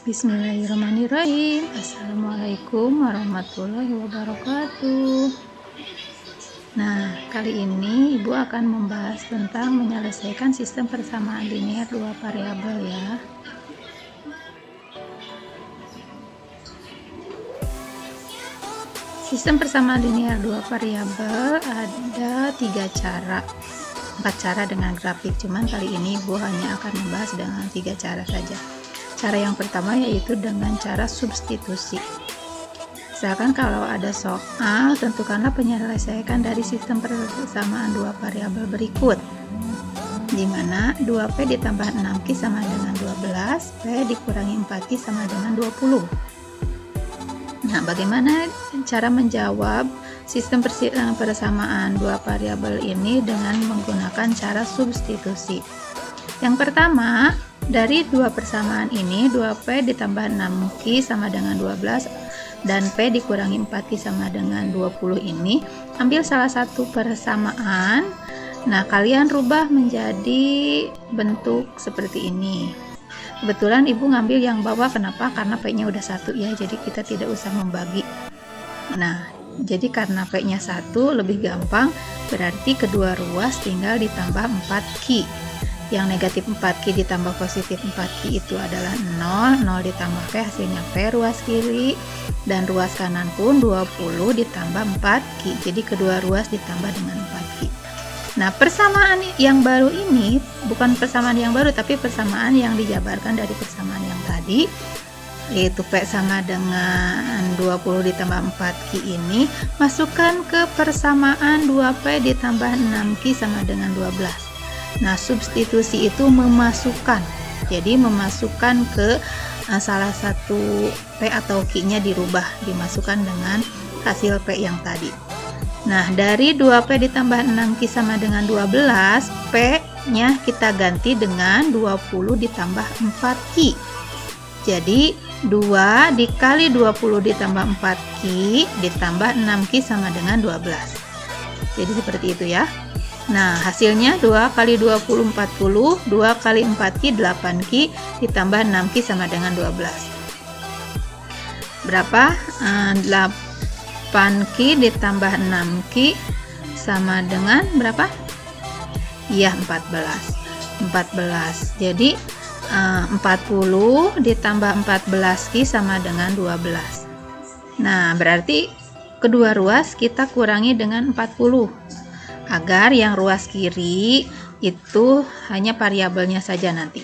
Bismillahirrahmanirrahim. Assalamualaikum warahmatullahi wabarakatuh. Nah, kali ini Ibu akan membahas tentang menyelesaikan sistem persamaan linear dua variabel ya. Sistem persamaan linear dua variabel ada 4 cara dengan grafik, cuman kali ini Ibu hanya akan membahas dengan 3 cara saja. Cara yang pertama yaitu dengan cara substitusi. Misalkan kalau ada soal, tentukanlah penyelesaian dari sistem persamaan dua variabel berikut, di mana 2P ditambah 6Q sama dengan 12, P dikurangi 4Q sama dengan 20. Nah, bagaimana cara menjawab sistem persamaan dua variabel ini dengan menggunakan cara substitusi? Yang pertama, dari dua persamaan ini 2P ditambah 6Q sama dengan 12 dan P dikurangi 4Q sama dengan 20 ini, ambil salah satu persamaan. Nah, kalian rubah menjadi bentuk seperti ini. Kebetulan Ibu ngambil yang bawah, kenapa? Karena P-nya udah 1 ya, jadi kita tidak usah membagi. Nah, jadi karena P-nya 1 lebih gampang, berarti kedua ruas tinggal ditambah 4Q. Yang negatif 4Q ditambah positif 4Q itu adalah 0, 0 ditambah P hasilnya P ruas kiri, dan ruas kanan pun 20 ditambah 4Q, jadi kedua ruas ditambah dengan 4Q. Nah, persamaan yang baru ini bukan persamaan yang baru, tapi persamaan yang dijabarkan dari persamaan yang tadi, yaitu P sama dengan 20 ditambah 4Q ini, masukkan ke persamaan 2P ditambah 6Q sama dengan 12. Nah, substitusi itu memasukkan, jadi memasukkan ke salah satu P atau Q-nya dirubah, dimasukkan dengan hasil P yang tadi. Nah, dari 2P ditambah 6Q sama dengan 12, P-nya kita ganti dengan 20 ditambah 4Q. Jadi, 2 dikali 20 ditambah 4Q ditambah 6Q sama dengan 12. Jadi seperti itu ya. Nah, hasilnya 2 kali 20 40, 2 kali 4Q 8Q ditambah 6Q sama dengan 12. Berapa? 8Q ditambah 6Q sama dengan berapa? Iya, 14. 14. Jadi 40 ditambah 14Q sama dengan 12. Nah, berarti kedua ruas kita kurangi dengan 40. Agar yang ruas kiri itu hanya variabelnya saja nanti.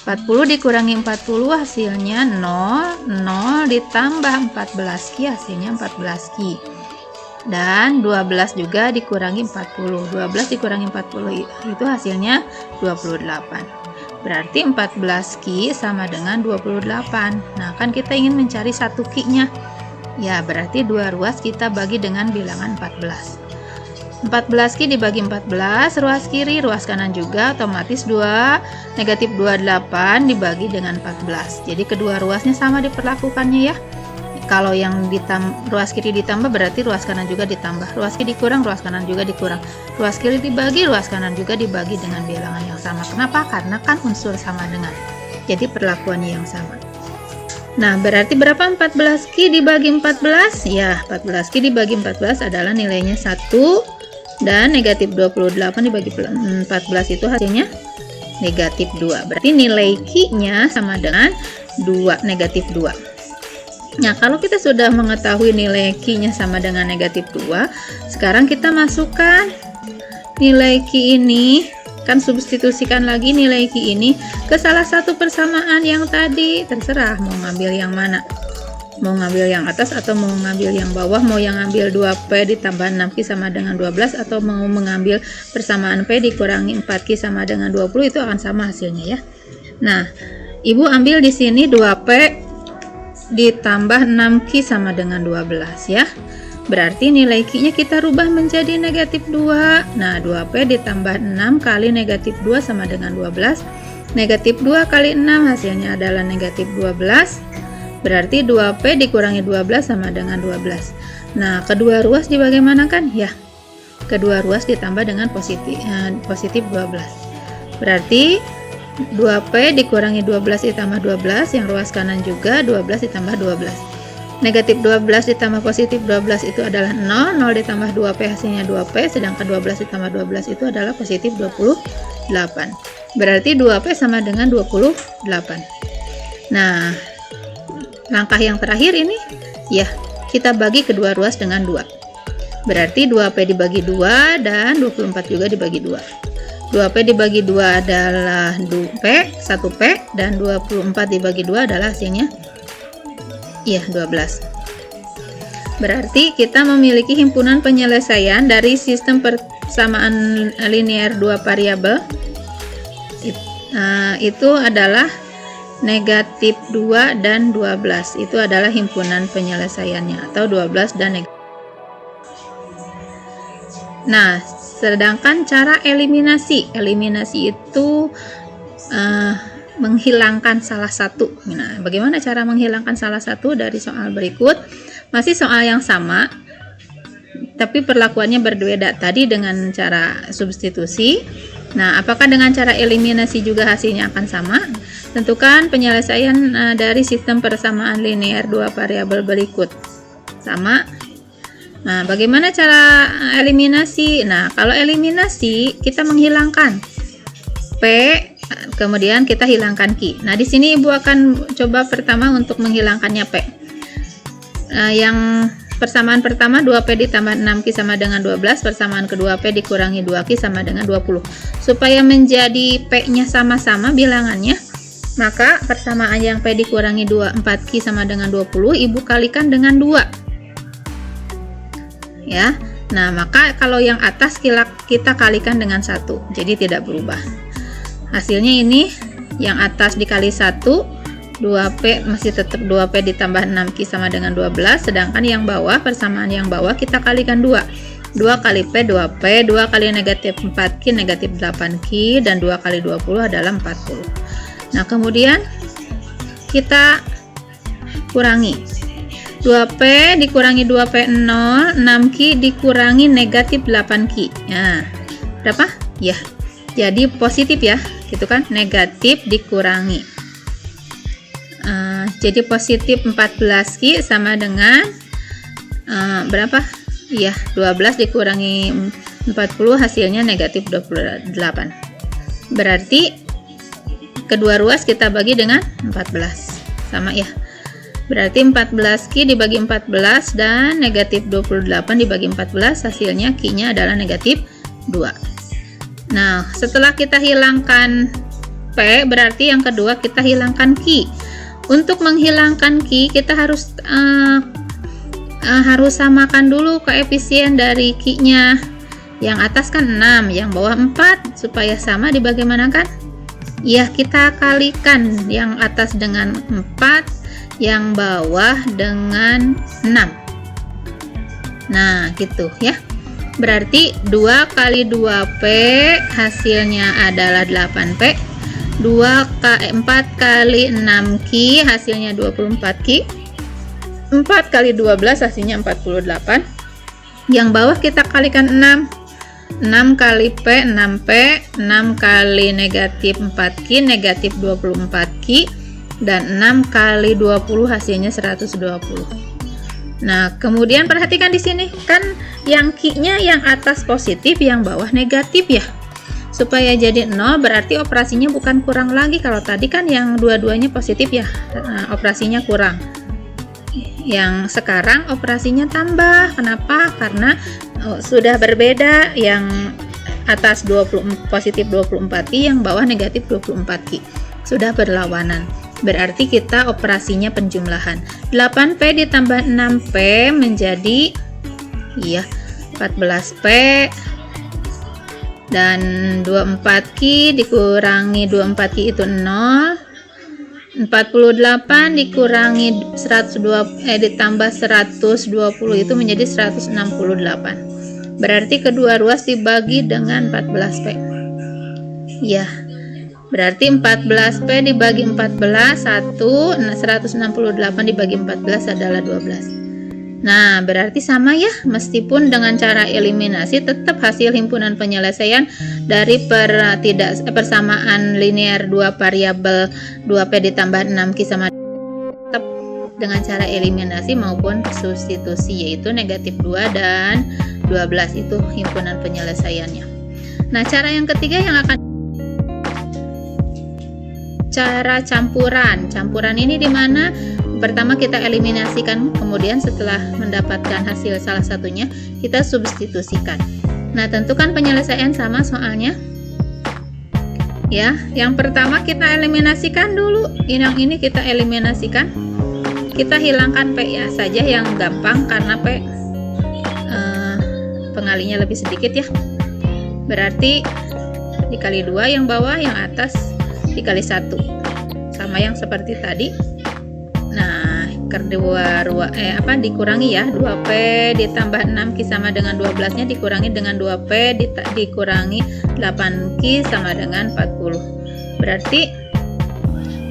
40 dikurangi 40 hasilnya 0, 0 ditambah 14Q hasilnya 14Q. Dan 12 juga dikurangi 40. 12 dikurangi 40 itu hasilnya 28. Berarti 14Q sama dengan 28. Nah, kan kita ingin mencari satu Q-nya. Ya, berarti dua ruas kita bagi dengan bilangan 14. 14Q dibagi 14, ruas kiri, ruas kanan juga, otomatis 2, negatif 28 dibagi dengan 14. Jadi kedua ruasnya sama diperlakukannya ya. Kalau yang ruas kiri ditambah berarti ruas kanan juga ditambah. Ruas kiri dikurang, ruas kanan juga dikurang. Ruas kiri dibagi, ruas kanan juga dibagi dengan bilangan yang sama. Kenapa? Karena kan unsur sama dengan. Jadi perlakuannya yang sama. Nah, berarti berapa 14Q dibagi 14? Ya, 14Q dibagi 14 adalah nilainya 1. Dan negatif 28 dibagi 14 itu hasilnya negatif 2. Berarti nilai Q-nya sama dengan 2, negatif 2. Nah, kalau kita sudah mengetahui nilai Q-nya sama dengan negatif 2, sekarang kita masukkan nilai Q ini, kan substitusikan lagi nilai Q ini ke salah satu persamaan yang tadi. Terserah mau ngambil yang mana. Mau ngambil yang atas atau mau ngambil yang bawah, mau yang ngambil 2P ditambah 6Q sama dengan 12 atau mau mengambil persamaan P dikurangi 4Q sama dengan 20, itu akan sama hasilnya ya. Nah, Ibu ambil di sini 2P ditambah 6Q sama dengan 12 ya. Berarti nilai Q-nya kita rubah menjadi negatif 2. Nah, 2P ditambah 6 kali negatif 2 sama dengan 12. Negatif 2 kali 6 hasilnya adalah negatif 12. Berarti 2P dikurangi 12 sama dengan 12. Nah, kedua ruas dibagaimanakan? Ya, kedua ruas ditambah dengan positif 12. Berarti 2P dikurangi 12 ditambah 12, yang ruas kanan juga 12 ditambah 12. Negatif 12 ditambah positif 12 itu adalah 0, 0 ditambah 2P hasilnya 2P, sedangkan 12 ditambah 12 itu adalah positif 28. Berarti 2P sama dengan 28. Nah, langkah yang terakhir ini, ya, kita bagi kedua ruas dengan 2. Berarti 2P dibagi 2 dan 24 juga dibagi 2. 2P dibagi 2 adalah 2P, 1P, dan 24 dibagi 2 adalah hasilnya, iya, 12. Berarti kita memiliki himpunan penyelesaian dari sistem persamaan linear 2 variabel. Itu adalah negatif 2 dan 12. Itu adalah himpunan penyelesaiannya, atau 12 dan negatif. Nah, sedangkan cara eliminasi itu menghilangkan salah satu. Nah, bagaimana cara menghilangkan salah satu dari soal berikut? Masih soal yang sama, tapi perlakuannya berbeda tadi dengan cara substitusi. Nah, apakah dengan cara eliminasi juga hasilnya akan sama? Tentukan penyelesaian dari sistem persamaan linear 2 variabel berikut. Sama. Nah, bagaimana cara eliminasi? Nah, kalau eliminasi kita menghilangkan P, kemudian kita hilangkan Q. Nah, di sini Ibu akan coba pertama untuk menghilangkannya P. Yang persamaan pertama 2P ditambah 6Q sama dengan 12, persamaan kedua P dikurangi 2Q sama dengan 20. Supaya menjadi P-nya sama-sama bilangannya, maka persamaan yang P dikurangi 4Q sama dengan 20, Ibu kalikan dengan 2. Ya, nah maka kalau yang atas kita kalikan dengan 1, jadi tidak berubah. Hasilnya ini yang atas dikali 1, 2P masih tetap 2P ditambah 6Q sama dengan 12, sedangkan yang bawah, persamaan yang bawah kita kalikan 2. 2 kali P 2P, 2 kali negatif 4Q negatif 8Q, dan 2 kali 20 adalah 40. Nah, kemudian kita kurangi 2P dikurangi 2P 0, 6Q dikurangi negatif 8Q. Nah, berapa? Ya, jadi positif ya, gitu kan? Negatif dikurangi. Jadi positif 14Q sama dengan berapa? Ya, 12 dikurangi 40 hasilnya negatif 28. Berarti kedua ruas kita bagi dengan 14. Sama ya. Berarti 14Q dibagi 14 dan negatif 28 dibagi 14, hasilnya Q-nya adalah negatif 2. Nah, setelah kita hilangkan P, berarti yang kedua kita hilangkan Q. Untuk menghilangkan Q, kita harus samakan dulu koefisien dari Q-nya. Yang atas kan 6, yang bawah 4. Supaya sama dibagaimanakan? Ya, kita kalikan yang atas dengan 4, yang bawah dengan 6. Nah, gitu ya. Berarti 2 kali 2P hasilnya adalah 8P. 4 kali 6Q hasilnya 24Q. 4 kali 12 hasilnya 48. Yang bawah kita kalikan 6. 6 kali P 6P, 6 kali negatif 4Q negatif 24Q, dan 6 kali 20 hasilnya 120. Nah, kemudian perhatikan di sini kan yang Q-nya yang atas positif, yang bawah negatif ya. Supaya jadi 0 berarti operasinya bukan kurang lagi. Kalau tadi kan yang dua-duanya positif ya, operasinya kurang. Yang sekarang operasinya tambah. Kenapa? Karena sudah berbeda, yang atas positif 24Q, yang bawah negatif 24Q. Sudah berlawanan. Berarti kita operasinya penjumlahan. 8P ditambah 6P menjadi 14P, dan 24Q dikurangi 24Q itu 0. 48 dikurangi 120 ditambah 120 itu menjadi 168. Berarti kedua ruas dibagi dengan 14P. Ya. Berarti 14P dibagi 14 1, 168 dibagi 14 adalah 12. Nah, berarti sama ya, meskipun dengan cara eliminasi tetap hasil himpunan penyelesaian dari persamaan linear dua variabel 2P ditambah 6Q sama tetap dengan cara eliminasi maupun substitusi, yaitu negatif 2 dan 12 itu himpunan penyelesaiannya. Nah, cara yang ketiga yang akan cara campuran. Campuran ini di mana pertama kita eliminasikan, kemudian setelah mendapatkan hasil salah satunya kita substitusikan. Nah, tentukan penyelesaian sama soalnya. Ya, yang pertama kita eliminasikan dulu. Yang ini kita eliminasikan. Kita hilangkan P ya saja yang gampang karena P pengalinya lebih sedikit ya. Berarti dikali 2 yang bawah, yang atas dikali 1. Sama yang seperti tadi. Nah, dikurangi ya, 2P ditambah 6Q sama dengan 12 nya dikurangi dengan 2P dikurangi 8Q sama dengan 40. Berarti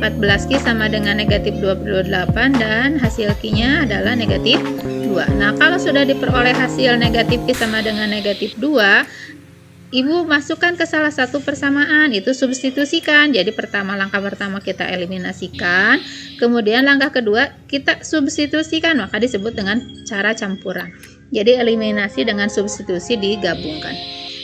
14Q sama dengan negatif 28 dan hasil Q-nya adalah negatif 2. Nah, kalau sudah diperoleh hasil negatif Q sama dengan negatif 2, Ibu masukkan ke salah satu persamaan, itu substitusikan. Jadi langkah pertama kita eliminasikan, kemudian langkah kedua kita substitusikan, maka disebut dengan cara campuran. Jadi eliminasi dengan substitusi digabungkan.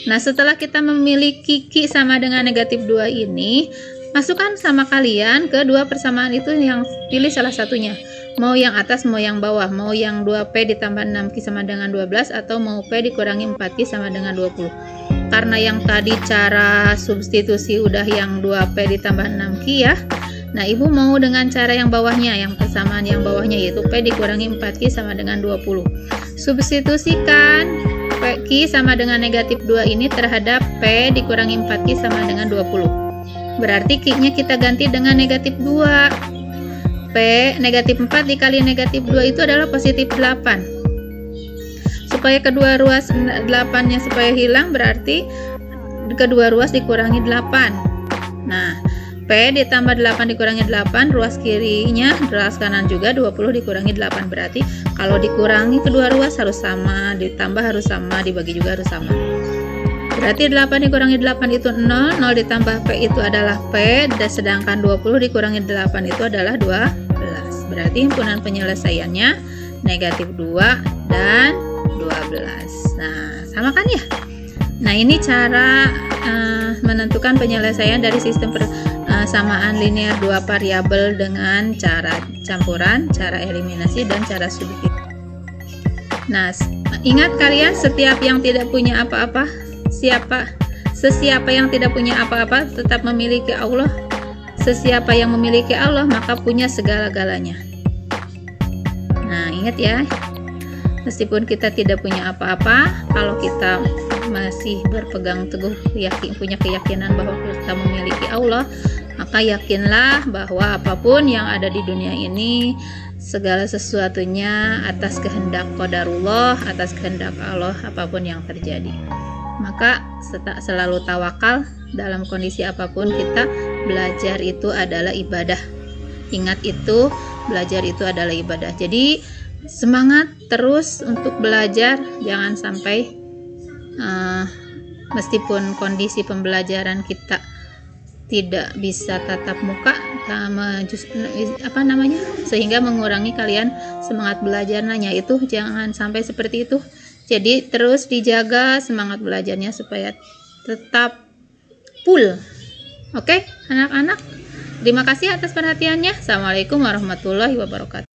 Nah, setelah kita memiliki Q sama dengan negatif 2 ini, masukkan sama kalian ke dua persamaan itu, yang pilih salah satunya. Mau yang atas, mau yang bawah, mau yang 2P ditambah 6Q sama dengan 12 atau mau P dikurangi 4Q sama dengan 20. Karena yang tadi cara substitusi udah yang 2P ditambah 6Q ya. Nah, Ibu mau dengan cara yang bawahnya, yang persamaan yang bawahnya, yaitu P dikurangi 4Q sama dengan 20. Substitusikan Q sama dengan negatif 2 ini terhadap P dikurangi 4Q sama dengan 20. Berarti Q-nya kita ganti dengan negatif 2. P negatif 4 dikali negatif 2 itu adalah positif 8. Supaya kedua ruas 8-nya supaya hilang, berarti kedua ruas dikurangi 8. Nah, P ditambah 8 dikurangi 8, ruas kirinya, ruas kanan juga 20 dikurangi 8. Berarti kalau dikurangi kedua ruas harus sama, ditambah harus sama, dibagi juga harus sama. Berarti 8 dikurangi 8 itu 0, 0 ditambah P itu adalah P, dan sedangkan 20 dikurangi 8 itu adalah 12. Berarti himpunan penyelesaiannya negatif 2 dan 12. Nah, sama kan ya? Nah, ini cara menentukan penyelesaian dari sistem persamaan linear dua variabel dengan cara campuran, cara eliminasi, dan cara substitusi. Nah, ingat kalian, setiap yang tidak punya apa-apa, sesiapa yang tidak punya apa-apa tetap memiliki Allah. Sesiapa yang memiliki Allah maka punya segala-galanya. Nah, ingat ya, meskipun kita tidak punya apa-apa, kalau kita masih berpegang teguh punya keyakinan bahwa kita memiliki Allah, maka yakinlah bahwa apapun yang ada di dunia ini, segala sesuatunya atas kehendak qadarullah, atas kehendak Allah, apapun yang terjadi. Maka selalu tawakal dalam kondisi apapun. Kita belajar itu adalah ibadah. Ingat itu, belajar itu adalah ibadah. Jadi semangat terus untuk belajar, jangan sampai meskipun kondisi pembelajaran kita tidak bisa tatap muka, sehingga mengurangi kalian semangat belajar. Nanya itu jangan sampai seperti itu. Jadi terus dijaga semangat belajarnya supaya tetap full. Oke, anak-anak, terima kasih atas perhatiannya. Assalamualaikum warahmatullahi wabarakatuh.